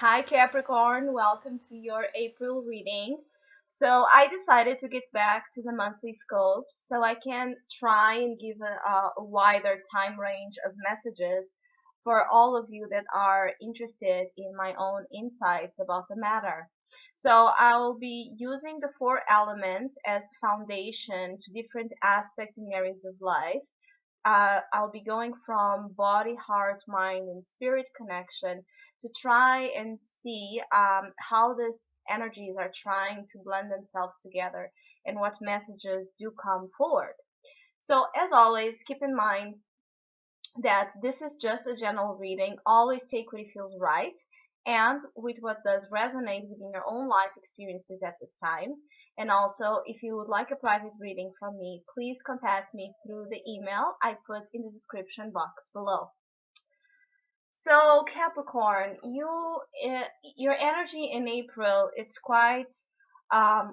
Hi Capricorn, welcome to your April reading. So I decided to get back to the monthly scopes so I can try and give a wider time range of messages for all of you that are interested in my own insights about the matter. So I'll be using the four elements as foundation to different aspects and areas of life. I'll be going from body, heart, mind, and spirit connection to try and see how these energies are trying to blend themselves together and what messages do come forward. So, as always, keep in mind that this is just a general reading. Always take what feels right and with what does resonate within your own life experiences at this time. And also, if you would like a private reading from me, please contact me through the email I put in the description box below. So Capricorn, your energy in April, it's quite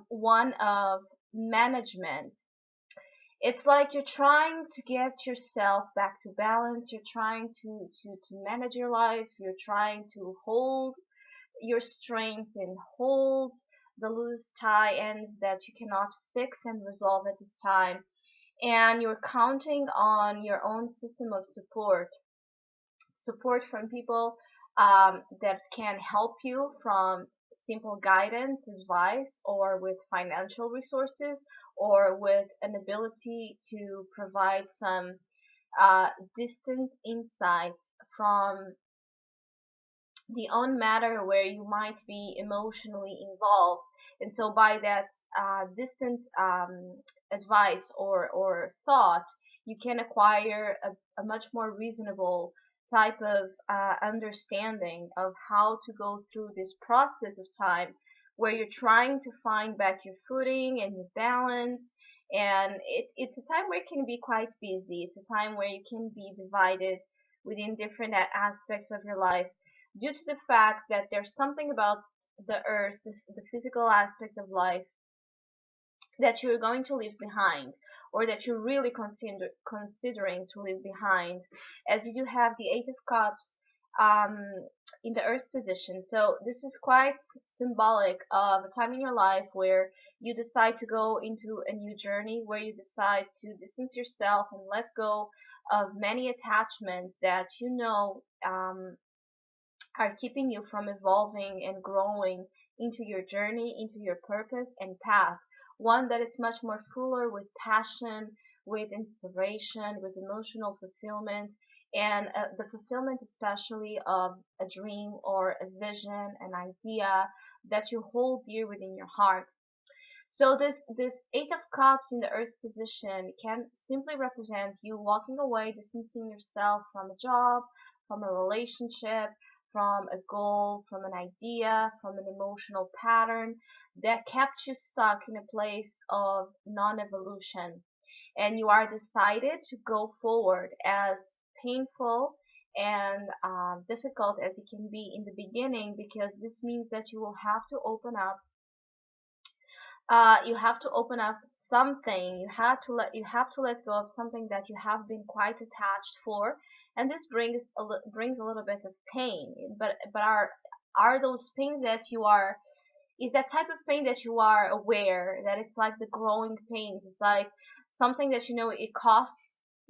one of management. It's like you're trying to get yourself back to balance. You're trying to manage your life. You're trying to hold your strength and hold the loose tie ends that you cannot fix and resolve at this time. And you're counting on your own system of support from people that can help you from simple guidance, advice, or with financial resources, or with an ability to provide some distant insight from the own matter where you might be emotionally involved. And so by that distant advice or thought, you can acquire a much more reasonable type of understanding of how to go through this process of time where you're trying to find back your footing and your balance. And it's a time where it can be quite busy. It's a time where you can be divided within different aspects of your life due to the fact that there's something about the earth, the physical aspect of life, that you're going to leave behind, or that you're really considering to leave behind, as you do have the Eight of Cups um, in the earth position. So this is quite symbolic of a time in your life where you decide to go into a new journey, where you decide to distance yourself and let go of many attachments that are keeping you from evolving and growing into your journey, into your purpose and path. One that is much more fuller with passion, with inspiration, with emotional fulfillment, and the fulfillment especially of a dream or a vision, an idea that you hold dear within your heart. So this Eight of Cups in the Earth position can simply represent you walking away, distancing yourself from a job, from a relationship, from a goal, from an idea, from an emotional pattern that kept you stuck in a place of non-evolution. And you are decided to go forward, as painful and difficult as it can be in the beginning, because this means that you will have to open up, you have to open up something. You have to let go of something that you have been quite attached for, and this brings a little bit of pain. But are those pains that you are, is that type of pain that you are aware that it's like the growing pains? It's like something that it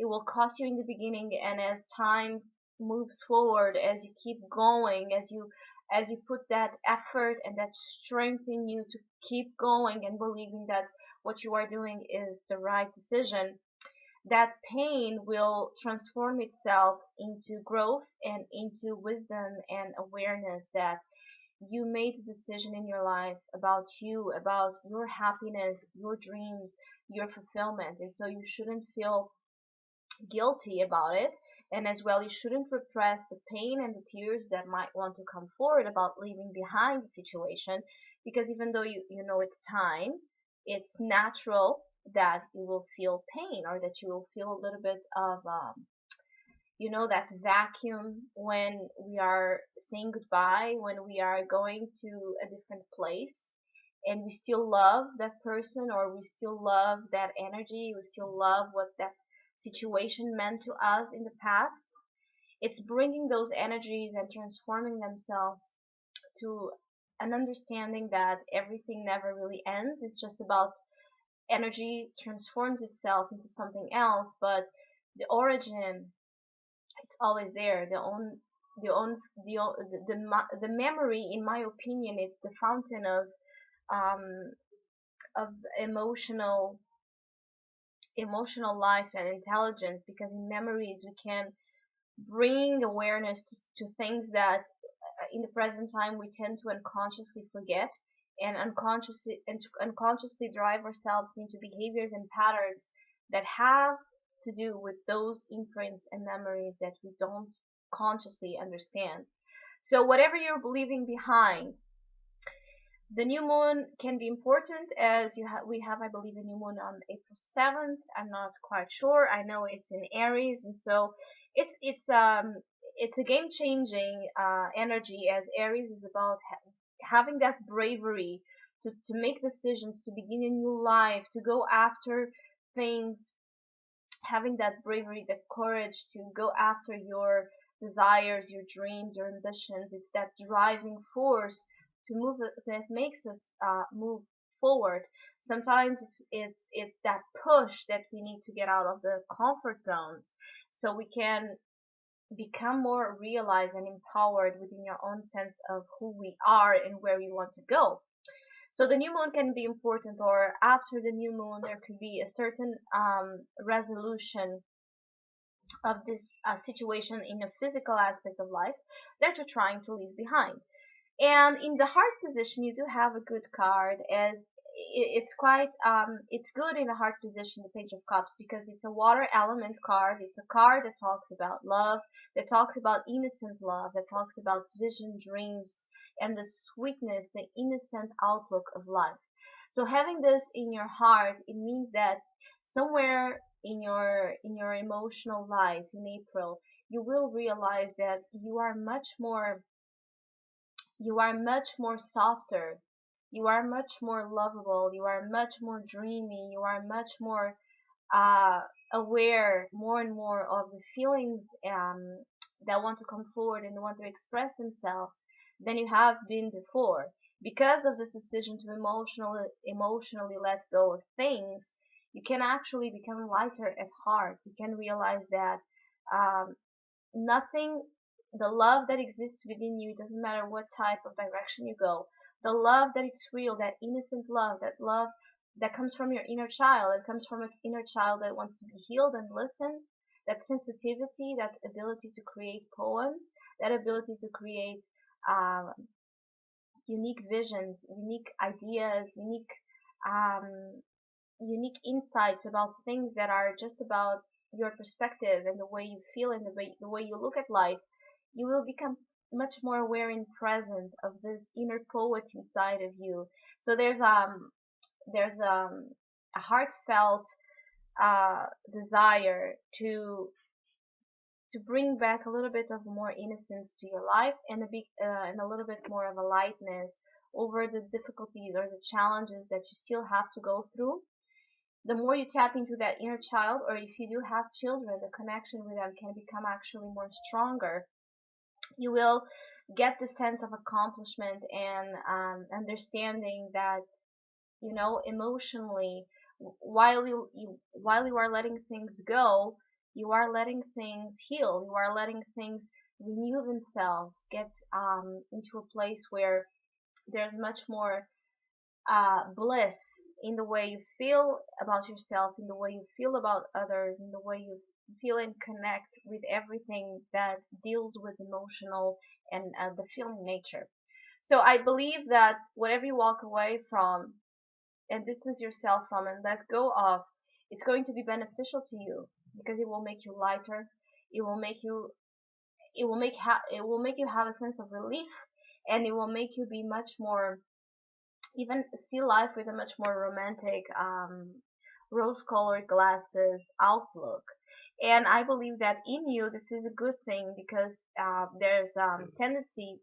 will cost you in the beginning, and as time moves forward, as you keep going, as you put that effort and that strength in you to keep going and believing that what you are doing is the right decision, that pain will transform itself into growth and into wisdom and awareness that you made a decision in your life about you, about your happiness, your dreams, your fulfillment. And so you shouldn't feel guilty about it. And as well, you shouldn't repress the pain and the tears that might want to come forward about leaving behind the situation, because even though you know it's time, it's natural that you will feel pain, or that you will feel a little bit of that vacuum when we are saying goodbye, when we are going to a different place and we still love that person, or we still love that energy, we still love what that situation meant to us in the past. It's bringing those energies and transforming themselves to an understanding that everything never really ends. It's just about energy transforms itself into something else, but the origin, it's always there. The own the memory, in my opinion, it's the fountain um of emotional life and intelligence, because in memories we can bring awareness to things that in the present time we tend to unconsciously forget, and unconsciously drive ourselves into behaviors and patterns that have to do with those imprints and memories that we don't consciously understand. So whatever you're leaving behind, the new moon can be important, as we have, I believe, a new moon on April 7th. I'm not quite sure. I know it's in Aries, and so it's a game changing energy, as Aries is about having that bravery to make decisions, to begin a new life, to go after things, having that bravery, that courage to go after your desires, your dreams, your ambitions. It's that driving force to move that makes us move forward. Sometimes it's that push that we need to get out of the comfort zones, so we can become more realized and empowered within your own sense of who we are and where we want to go. So the new moon can be important, or after the new moon, there could be a certain resolution of this situation in a physical aspect of life that you're trying to leave behind. And in the heart position, you do have a good card, as it's quite it's good in a heart position, the Page of Cups, because it's a water element card. It's a card that talks about love, that talks about innocent love, that talks about vision, dreams, and the sweetness, the innocent outlook of life. So having this in your heart, it means that somewhere in your emotional life in April, you will realize that you are much more softer, you are much more lovable, you are much more dreamy, you are much more uh, aware more and more of the feelings that want to come forward and want to express themselves than you have been before. Because of this decision to emotionally let go of things, you can actually become lighter at heart. You can realize that um, nothing, the love that exists within you, it doesn't matter what type of direction you go, the love that it's real, that innocent love, that love that comes from your inner child, it comes from an inner child that wants to be healed and listen, that sensitivity, that ability to create poems, that ability to create um, unique visions, unique ideas, um, unique insights about things that are just about your perspective and the way you feel and the way you look at life. You will become much more aware and present of this inner poet inside of you. So there's a heartfelt desire to bring back a little bit of more innocence to your life, and and a little bit more of a lightness over the difficulties or the challenges that you still have to go through. The more you tap into that inner child, or if you do have children, the connection with them can become actually more stronger. You will get the sense of accomplishment and understanding that, you know, emotionally, while you are letting things go, you are letting things heal, you are letting things renew themselves, get into a place where there's much more bliss in the way you feel about yourself, in the way you feel about others, in the way you feel and connect with everything that deals with emotional and the feeling nature. So I believe that whatever you walk away from and distance yourself from and let go of, it's going to be beneficial to you, because it will make you lighter. It will make you it will make you have a sense of relief, and it will make you be much more, even see life with a much more romantic, rose-colored glasses outlook. And I believe that in you, this is a good thing, because there's tendency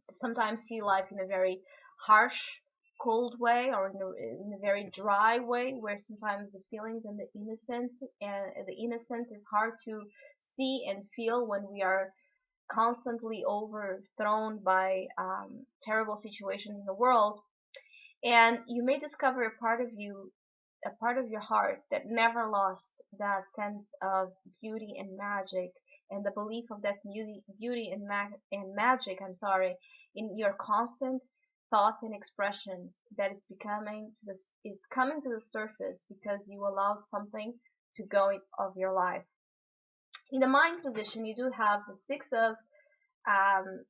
to sometimes see life in a very harsh, cold way, or in a very dry way, where sometimes the feelings and the innocence is hard to see and feel when we are constantly overthrown by terrible situations in the world, and you may discover a part of you, a part of your heart that never lost that sense of beauty and magic, and the belief of that beauty and magic, I'm sorry, in your constant thoughts and expressions, that it's coming to the surface because you allowed something to go of your life. In the mind position, you do have the six of um,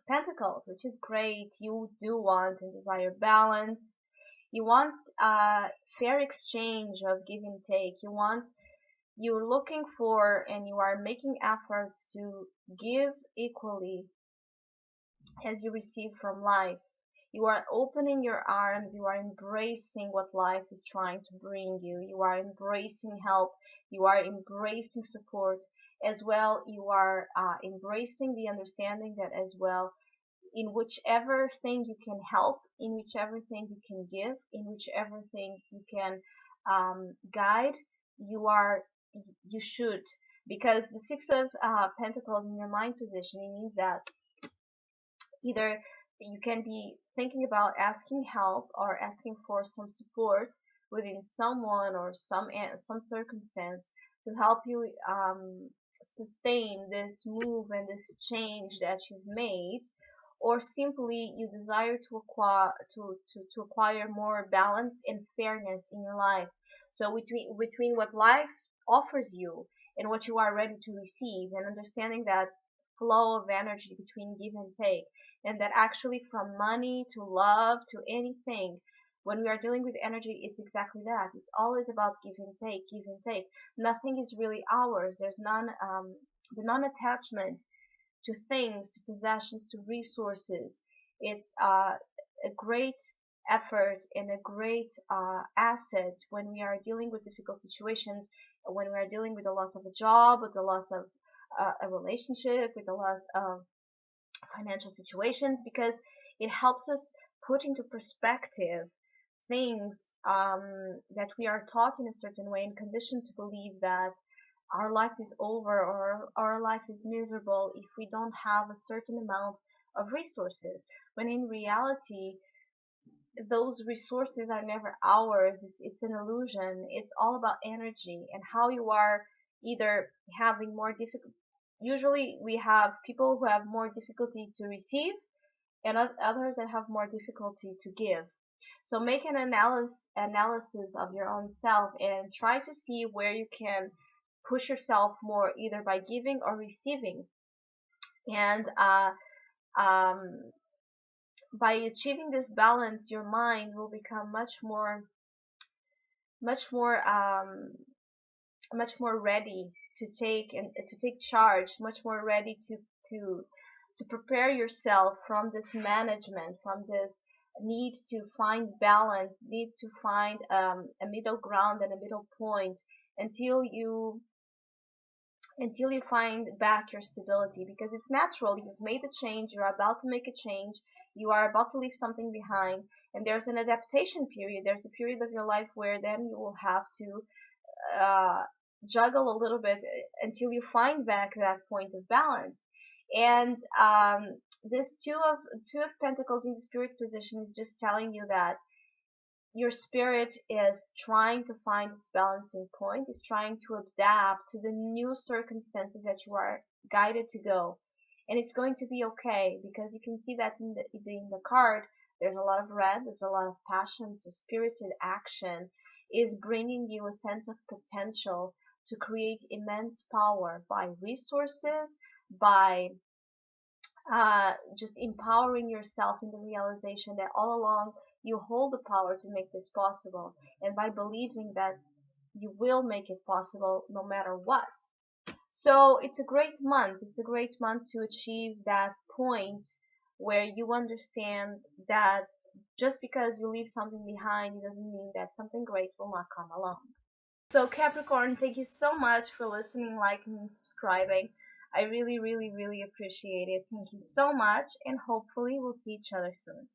pentacles, which is great. You do want and desire balance. You want fair exchange of give and take. You're looking for, and you are making efforts to give equally as you receive from life. You are opening your arms, you are embracing what life is trying to bring you. You are embracing help, you are embracing support as well. You are embracing the understanding that as well, in whichever thing you can help, in whichever thing you can give, in whichever thing you can guide, you are, you should. Because the six of pentacles in your mind position, it means that either you can be thinking about asking help or asking for some support within someone or some circumstance to help you sustain this move and this change that you've made, or simply you desire to acquire more balance and fairness in your life. So between what life offers you and what you are ready to receive, and understanding that flow of energy between give and take, and that actually from money to love to anything, when we are dealing with energy, it's exactly that. It's always about give and take, give and take. Nothing is really ours. There's none, the non-attachment to things, to possessions, to resources. It's a great effort and a great asset when we are dealing with difficult situations, when we are dealing with the loss of a job, with the loss of a relationship, with the loss of financial situations, because it helps us put into perspective things that we are taught in a certain way and conditioned to believe that our life is over or our life is miserable if we don't have a certain amount of resources, when in reality those resources are never ours. It's an illusion. It's all about energy and how you are either having more difficult. Usually we have people who have more difficulty to receive and others that have more difficulty to give. So make an analysis of your own self and try to see where you can push yourself more, either by giving or receiving. And um, by achieving this balance, your mind will become much more, much more ready to take and to take charge, much more ready to to prepare yourself from this management, from this need to find balance, need to find a middle ground and a middle point until you find back your stability, because it's natural. You've made a change, you're about to make a change, you are about to leave something behind, and there's an adaptation period. There's a period of your life where then you will have to uh, juggle a little bit until you find back that point of balance. And this two of pentacles in the spirit position is just telling you that your spirit is trying to find its balancing point, is trying to adapt to the new circumstances that you are guided to go. And it's going to be okay, because you can see that in the card, there's a lot of red, there's a lot of passion, so spirited action is bringing you a sense of potential to create immense power by resources, by just empowering yourself in the realization that all along you hold the power to make this possible, and by believing that you will make it possible no matter what. So it's a great month. It's a great month to achieve that point where you understand that just because you leave something behind, it doesn't mean that something great will not come along. So Capricorn, thank you so much for listening, liking, and subscribing. I really, really, really appreciate it. Thank you so much, and hopefully we'll see each other soon.